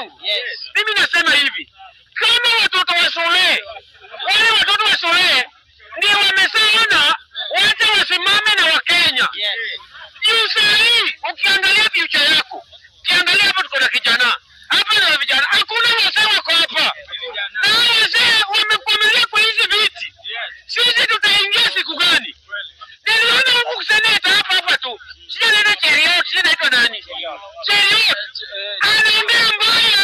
yangu. Mimi nasema hivi, kama watoto wa shule, wale watoto wa shule ndio wamesema wacha wasimame na Wakenya. Juu sahi ukiangalia future yako, ukiangalia hapa tuko na kijana, hapa na vijana, hakuna wazee wako hapa. Na wazee wamekomelea kwa hizi viti. Sisi tutaingia siku gani? Niliona huku kuseneta hapa tu. Sija nenda Cheriot, sija naitwa nani? Cheriot anaongea mbaya